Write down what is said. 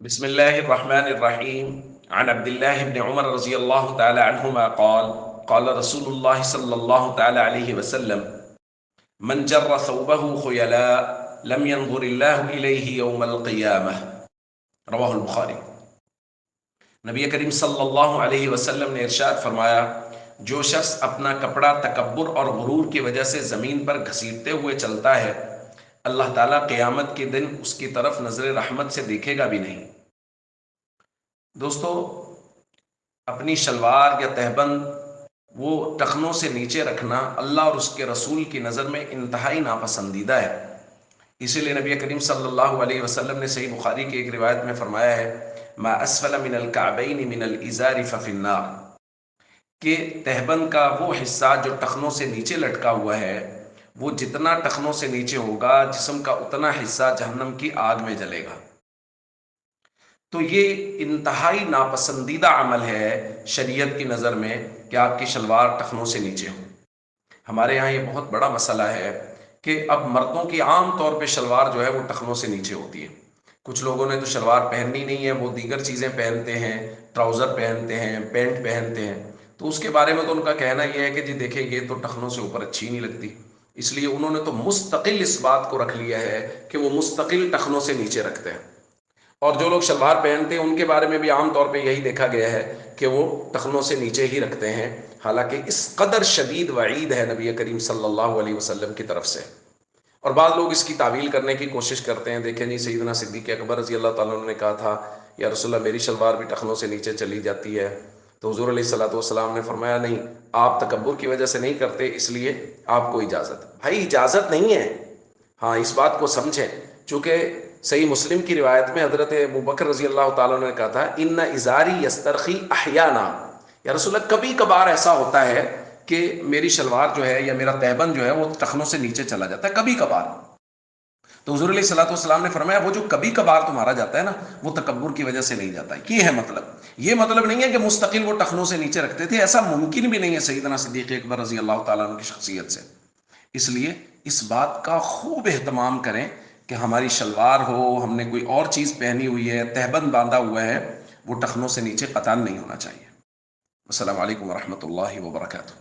بسم الله الرحمن الرحيم عن عبد الله بن عمر رضي الله تعالى عنهما قال رسول الله صلى الله تعالى عليه وسلم من جر ثوبه خيلاء لم ينظر الله إليه يوم القيامة رواہ البخاری۔ نبی کریم صلی اللہ علیہ وسلم نے ارشاد فرمایا، جو شخص اپنا کپڑا تکبر اور غرور کی وجہ سے زمین پر گھسیٹتے ہوئے چلتا ہے، اللہ تعالیٰ قیامت کے دن اس کی طرف نظر رحمت سے دیکھے گا بھی نہیں۔ دوستو، اپنی شلوار یا تہبند وہ ٹخنوں سے نیچے رکھنا اللہ اور اس کے رسول کی نظر میں انتہائی ناپسندیدہ ہے۔ اسی لیے نبی کریم صلی اللہ علیہ وسلم نے صحیح بخاری کی ایک روایت میں فرمایا ہے، ما اسفل من الکعبین من الازار ففی النار، کہ تہبند کا وہ حصہ جو ٹخنوں سے نیچے لٹکا ہوا ہے، وہ جتنا ٹخنوں سے نیچے ہوگا جسم کا اتنا حصہ جہنم کی آگ میں جلے گا۔ تو یہ انتہائی ناپسندیدہ عمل ہے شریعت کی نظر میں کہ آپ کی شلوار ٹخنوں سے نیچے ہو۔ ہمارے یہاں یہ بہت بڑا مسئلہ ہے کہ اب مردوں کی عام طور پہ شلوار جو ہے وہ ٹخنوں سے نیچے ہوتی ہے۔ کچھ لوگوں نے تو شلوار پہننی نہیں ہے، وہ دیگر چیزیں پہنتے ہیں، ٹراؤزر پہنتے ہیں، پینٹ پہنتے ہیں، تو اس کے بارے میں تو ان کا کہنا یہ ہے کہ جی دیکھیں یہ تو ٹخنوں سے اوپر اچھی نہیں لگتی، اس لیے انہوں نے تو مستقل اس بات کو رکھ لیا ہے کہ وہ مستقل ٹخنوں سے نیچے رکھتے ہیں۔ اور جو لوگ شلوار پہنتے ہیں ان کے بارے میں بھی عام طور پہ یہی دیکھا گیا ہے کہ وہ ٹخنوں سے نیچے ہی رکھتے ہیں، حالانکہ اس قدر شدید وعید ہے نبی کریم صلی اللہ علیہ وسلم کی طرف سے۔ اور بعض لوگ اس کی تعویل کرنے کی کوشش کرتے ہیں، دیکھیں جی سیدنا صدیق اکبر رضی اللہ تعالیٰ عنہ نے کہا تھا، یا رسول اللہ میری شلوار بھی ٹخنوں سے نیچے چلی جاتی ہے، تو حضور علیہ الصلوۃ والسلام نے فرمایا نہیں، آپ تکبر کی وجہ سے نہیں کرتے، اس لیے آپ کو اجازت۔ بھائی اجازت نہیں ہے، ہاں اس بات کو سمجھیں، چونکہ صحیح مسلم کی روایت میں حضرت ابوبکر رضی اللہ تعالیٰ نے کہا تھا، ان ازاری یسترخی احیانا، یا رسول اللہ کبھی کبھار ایسا ہوتا ہے کہ میری شلوار جو ہے یا میرا تہبند جو ہے وہ ٹخنوں سے نیچے چلا جاتا ہے کبھی کبھار۔ تو حضور علیہ الصلوۃ والسلام نے فرمایا وہ جو کبھی کبھار تمہارا جاتا ہے نا، وہ تکبر کی وجہ سے نہیں جاتا ہے۔ یہ ہے مطلب، یہ مطلب نہیں ہے کہ مستقل وہ ٹخنوں سے نیچے رکھتے تھے، ایسا ممکن بھی نہیں ہے سیدنا صدیق اکبر رضی اللہ تعالیٰ عنہ کی شخصیت سے۔ اس لیے اس بات کا خوب اہتمام کریں کہ ہماری شلوار ہو، ہم نے کوئی اور چیز پہنی ہوئی ہے، تہبند باندھا ہوا ہے، وہ ٹخنوں سے نیچے قطعاً نہیں ہونا چاہیے۔ السلام علیکم ورحمۃ اللہ وبرکاتہ۔